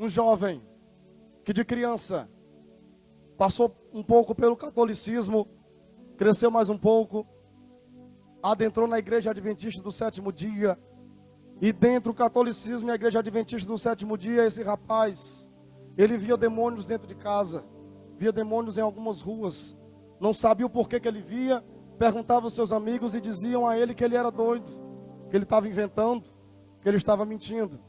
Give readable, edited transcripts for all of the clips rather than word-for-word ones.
Um jovem que de criança passou um pouco pelo catolicismo, cresceu mais um pouco, adentrou na igreja adventista do sétimo dia, e dentro do catolicismo e a igreja adventista do sétimo dia, esse rapaz, ele via demônios dentro de casa, via demônios em algumas ruas, não sabia o porquê que ele via, perguntava aos seus amigos e diziam a ele que ele era doido, que ele estava inventando, que ele estava mentindo.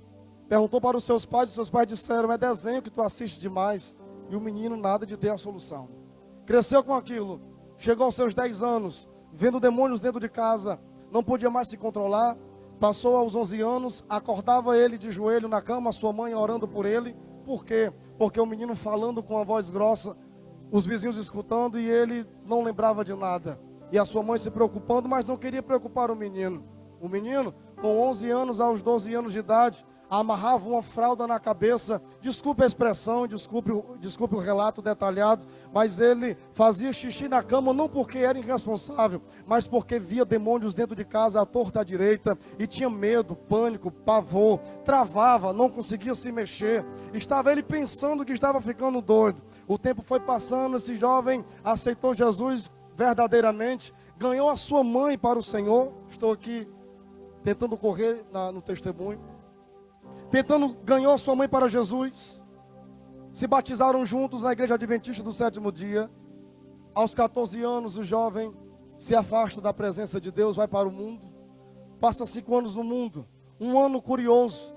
Perguntou para os seus pais disseram, é desenho que tu assiste demais. E o menino nada de ter a solução. Cresceu com aquilo, chegou aos seus 10 anos, vendo demônios dentro de casa, não podia mais se controlar. Passou aos 11 anos, acordava ele de joelho na cama, sua mãe orando por ele. Por quê? Porque o menino falando com a voz grossa, os vizinhos escutando e ele não lembrava de nada. E a sua mãe se preocupando, mas não queria preocupar o menino. O menino, com 11 anos aos 12 anos de idade, amarrava uma fralda na cabeça, desculpe a expressão, desculpe o relato detalhado, mas ele fazia xixi na cama não porque era irresponsável, mas porque via demônios dentro de casa à torta à direita e tinha medo, pânico, pavor, travava, não conseguia se mexer, estava ele pensando que estava ficando doido. O tempo foi passando, esse jovem aceitou Jesus verdadeiramente, ganhou a sua mãe para o Senhor. Estou aqui tentando correr no testemunho. Ganhou a sua mãe para Jesus. Se batizaram juntos na igreja adventista do sétimo dia. Aos 14 anos o jovem se afasta da presença de Deus, vai para o mundo. Passa 5 anos no mundo. Um ano curioso.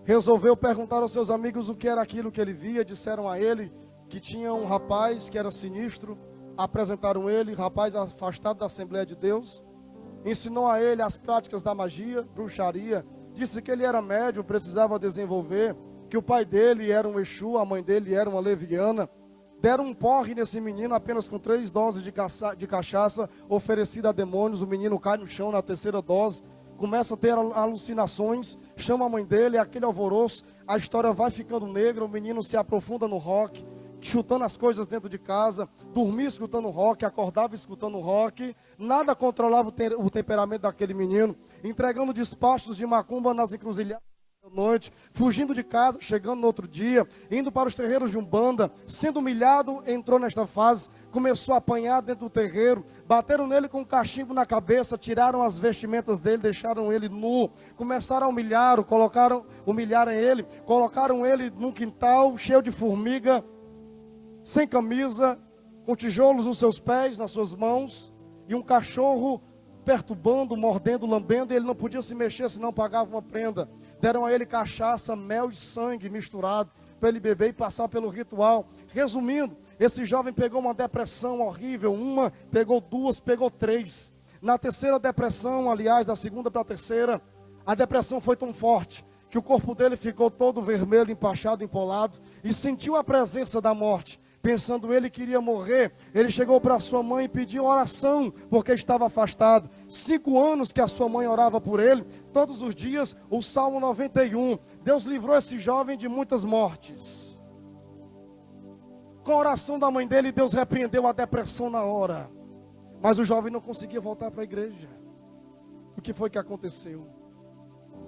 Resolveu perguntar aos seus amigos o que era aquilo que ele via. Disseram a ele que tinha um rapaz que era sinistro. Apresentaram ele, rapaz afastado da Assembleia de Deus. Ensinou a ele as práticas da magia, bruxaria. Disse que ele era médium, precisava desenvolver, que o pai dele era um Exu, a mãe dele era uma leviana. Deram um porre nesse menino apenas com 3 doses de cachaça oferecida a demônios. O menino cai no chão na 3ª dose, começa a ter alucinações, chama a mãe dele, aquele alvoroço, a história vai ficando negra, o menino se aprofunda no rock, chutando as coisas dentro de casa, dormia escutando rock, acordava escutando rock, nada controlava o temperamento daquele menino, entregando despachos de macumba nas encruzilhadas da noite, fugindo de casa, chegando no outro dia, indo para os terreiros de Umbanda, sendo humilhado, entrou nesta fase, começou a apanhar dentro do terreiro, bateram nele com um cachimbo na cabeça, tiraram as vestimentas dele, deixaram ele nu, começaram a humilharam ele, colocaram ele num quintal cheio de formiga, sem camisa, com tijolos nos seus pés, nas suas mãos, e um cachorro perturbando, mordendo, lambendo, e ele não podia se mexer, senão pagava uma prenda. Deram a ele cachaça, mel e sangue misturado, para ele beber e passar pelo ritual. Resumindo, esse jovem pegou uma depressão horrível, pegou 2, pegou 3. Na 3ª depressão, aliás, da 2ª para a 3ª, a depressão foi tão forte, que o corpo dele ficou todo vermelho, empachado, empolado, e sentiu a presença da morte. Pensando ele que iria morrer, ele chegou para sua mãe e pediu oração, porque estava afastado. 5 anos que a sua mãe orava por ele, todos os dias, o Salmo 91. Deus livrou esse jovem de muitas mortes. Com a oração da mãe dele, Deus repreendeu a depressão na hora. Mas o jovem não conseguia voltar para a igreja. O que foi que aconteceu?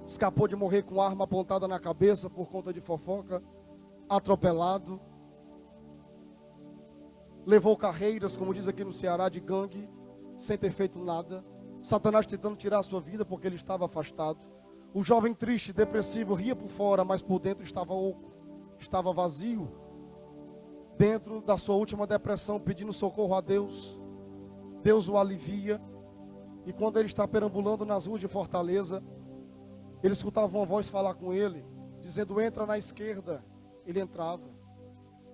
Escapou de morrer com arma apontada na cabeça por conta de fofoca, atropelado. Levou carreiras, como diz aqui no Ceará, de gangue, sem ter feito nada. Satanás tentando tirar a sua vida porque ele estava afastado. O jovem triste, depressivo, ria por fora, mas por dentro estava oco, estava vazio. Dentro da sua última depressão, pedindo socorro a Deus. Deus o alivia. E quando ele está perambulando nas ruas de Fortaleza, ele escutava uma voz falar com ele, dizendo, entra na esquerda. Ele entrava.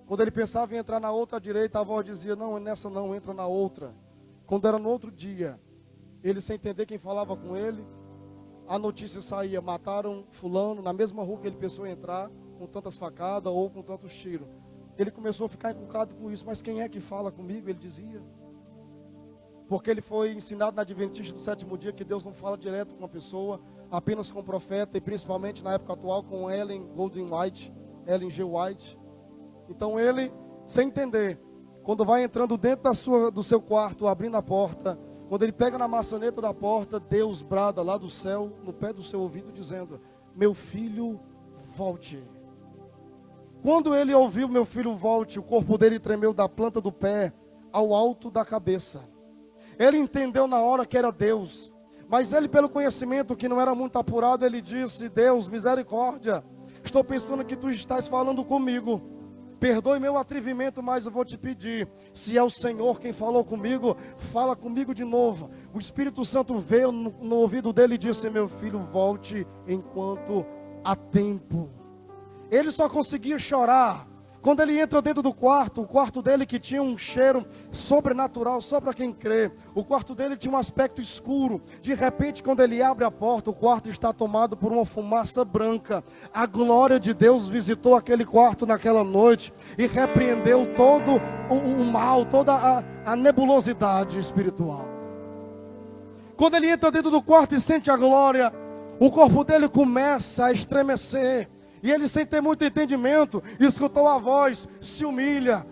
Quando ele pensava em entrar na outra direita, a voz dizia, não, nessa não, entra na outra. Quando era no outro dia, ele sem entender quem falava com ele, a notícia saía, mataram fulano, na mesma rua que ele pensou em entrar, com tantas facadas ou com tantos tiros. Ele começou a ficar encucado com isso, mas quem é que fala comigo? Ele dizia. Porque ele foi ensinado na Adventista do sétimo dia que Deus não fala direto com uma pessoa, apenas com o profeta, e principalmente na época atual com Ellen G. White. Então ele, sem entender, quando vai entrando dentro do seu quarto, abrindo a porta, quando ele pega na maçaneta da porta, Deus brada lá do céu, no pé do seu ouvido, dizendo, meu filho, volte. Quando ele ouviu meu filho volte, o corpo dele tremeu da planta do pé ao alto da cabeça. Ele entendeu na hora que era Deus, mas ele, pelo conhecimento que não era muito apurado, ele disse: Deus, misericórdia, estou pensando que tu estás falando comigo. Perdoe meu atrevimento, mas eu vou te pedir, se é o Senhor quem falou comigo, fala comigo de novo. O Espírito Santo veio no ouvido dele e disse: meu filho, volte enquanto há tempo. Ele só conseguia chorar quando ele entra dentro do quarto, o quarto dele que tinha um cheiro sobrenatural, só para quem crê. O quarto dele tinha um aspecto escuro. De repente, quando ele abre a porta, o quarto está tomado por uma fumaça branca. A glória de Deus visitou aquele quarto naquela noite e repreendeu todo o mal, toda a nebulosidade espiritual. Quando ele entra dentro do quarto e sente a glória, o corpo dele começa a estremecer. E ele, sem ter muito entendimento, escutou a voz: se humilha,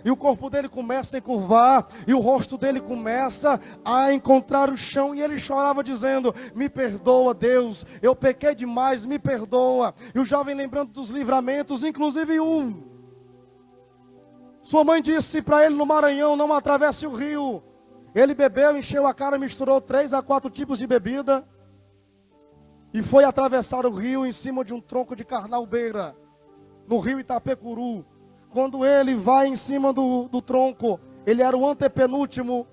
e o corpo dele começa a encurvar, e o rosto dele começa a encontrar o chão, e ele chorava dizendo: me perdoa, Deus, eu pequei demais, me perdoa. E o jovem, lembrando dos livramentos, inclusive sua mãe disse para ele no Maranhão: não atravesse o rio. Ele bebeu, encheu a cara, misturou 3 a 4 tipos de bebida, e foi atravessar o rio em cima de um tronco de carnalbeira, no rio Itapecuru. Quando ele vai em cima do tronco, ele era o antepenúltimo.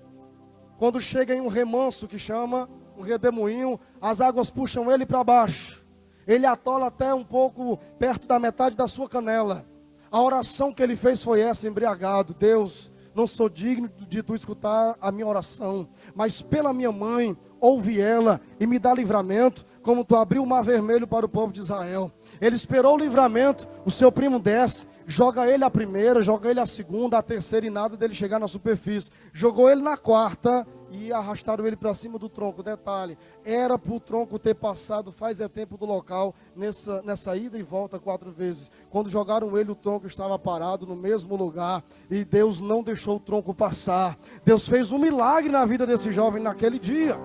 Quando chega em um remanso que chama, um redemoinho, as águas puxam ele para baixo. Ele atola até um pouco perto da metade da sua canela. A oração que ele fez foi essa, embriagado: Deus, não sou digno de tu escutar a minha oração, mas pela minha mãe, ouve ela e me dá livramento, como tu abriu o mar vermelho para o povo de Israel. Ele esperou o livramento, o seu primo desce, joga ele a primeira, joga ele a segunda, a terceira, e nada dele chegar na superfície. Jogou ele na quarta e arrastaram ele para cima do tronco. Detalhe, era para o tronco ter passado faz tempo do local, nessa ida e volta 4 vezes. Quando jogaram ele, o tronco estava parado no mesmo lugar, e Deus não deixou o tronco passar. Deus fez um milagre na vida desse jovem naquele dia.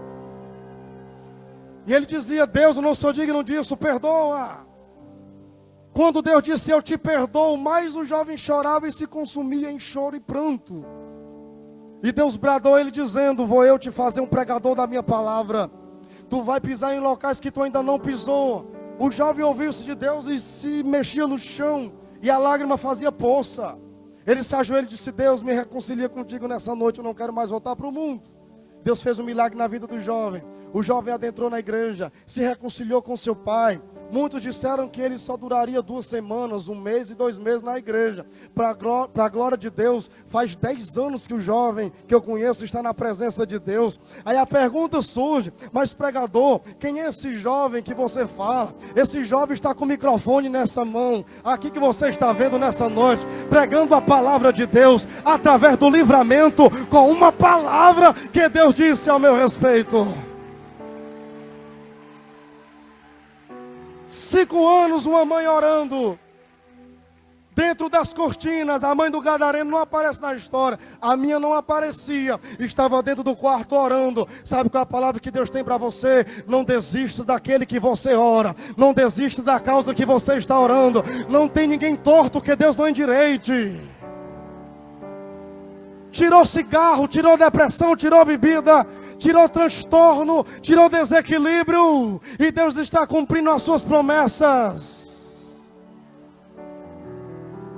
E ele dizia: Deus, eu não sou digno disso, perdoa. Quando Deus disse: eu te perdoo, mais o jovem chorava e se consumia em choro e pranto. E Deus bradou ele dizendo: vou eu te fazer um pregador da minha palavra. Tu vai pisar em locais que tu ainda não pisou. O jovem ouviu-se de Deus e se mexia no chão, e a lágrima fazia poça. Ele se ajoelhou e disse: Deus, me reconcilia contigo nessa noite, eu não quero mais voltar para o mundo. Deus fez um milagre na vida do jovem. O jovem adentrou na igreja, se reconciliou com seu pai. Muitos disseram que ele só duraria 2 semanas, 1 mês e 2 meses na igreja. Para a glória de Deus, faz 10 anos que o jovem que eu conheço está na presença de Deus. Aí a pergunta surge: mas pregador, quem é esse jovem que você fala? Esse jovem está com o microfone nessa mão, aqui que você está vendo nessa noite, pregando a palavra de Deus, através do livramento, com uma palavra que Deus disse ao meu respeito. 5 anos, uma mãe orando dentro das cortinas. A mãe do gadareno não aparece na história, a minha não aparecia, estava dentro do quarto orando. Sabe qual é a palavra que Deus tem para você? Não desista daquele que você ora, não desista da causa que você está orando. Não tem ninguém torto que Deus não endireite. Tirou cigarro, tirou depressão, tirou bebida, tirou transtorno, tirou desequilíbrio, e Deus está cumprindo as suas promessas.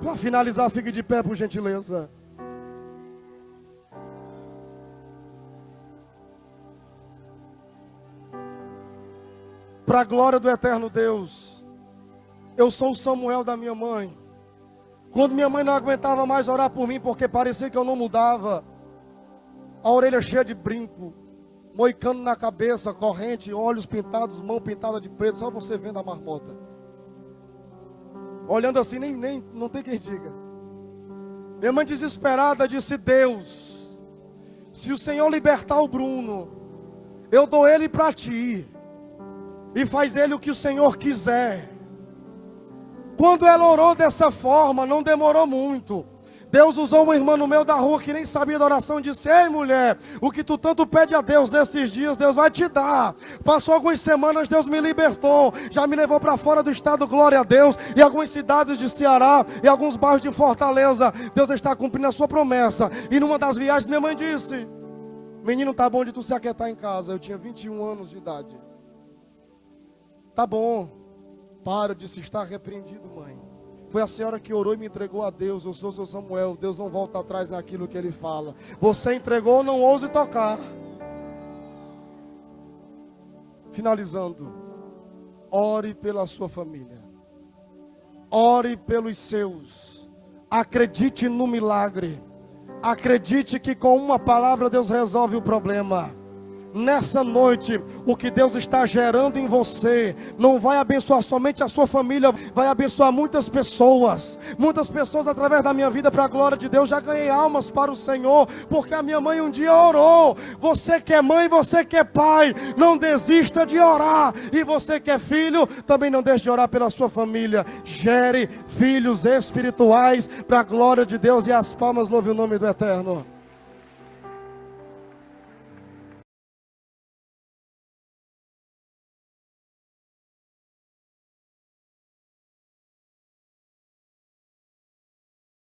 Para finalizar, fique de pé, por gentileza. Para a glória do eterno Deus, eu sou o Samuel da minha mãe. Quando minha mãe não aguentava mais orar por mim, porque parecia que eu não mudava, a orelha cheia de brinco, moicano na cabeça, corrente, olhos pintados, mão pintada de preto, só você vendo a marmota. Olhando assim, nem não tem quem diga. Minha mãe desesperada disse: Deus, se o Senhor libertar o Bruno, eu dou ele para ti, e faz ele o que o Senhor quiser. Quando ela orou dessa forma, não demorou muito. Deus usou uma irmã no meio da rua que nem sabia da oração e disse: ei mulher, o que tu tanto pede a Deus nesses dias, Deus vai te dar. Passou algumas semanas, Deus me libertou, já me levou para fora do estado, glória a Deus, e algumas cidades de Ceará, e alguns bairros de Fortaleza. Deus está cumprindo a sua promessa. E numa das viagens minha mãe disse: menino, tá bom de tu se aquietar em casa. Eu tinha 21 anos de idade. Tá bom, para, de se estar repreendido, mãe. Foi a senhora que orou e me entregou a Deus. Eu sou o seu Samuel. Deus não volta atrás naquilo que Ele fala. Você entregou, não ouse tocar. Finalizando, ore pela sua família. Ore pelos seus. Acredite no milagre. Acredite que com uma palavra Deus resolve o problema. Nessa noite, o que Deus está gerando em você não vai abençoar somente a sua família, vai abençoar muitas pessoas. Muitas pessoas através da minha vida, para a glória de Deus. Já ganhei almas para o Senhor, porque a minha mãe um dia orou. Você que é mãe, você que é pai, não desista de orar. E você que é filho, também não deixe de orar pela sua família. Gere filhos espirituais para a glória de Deus, e as palmas louvem o nome do Eterno.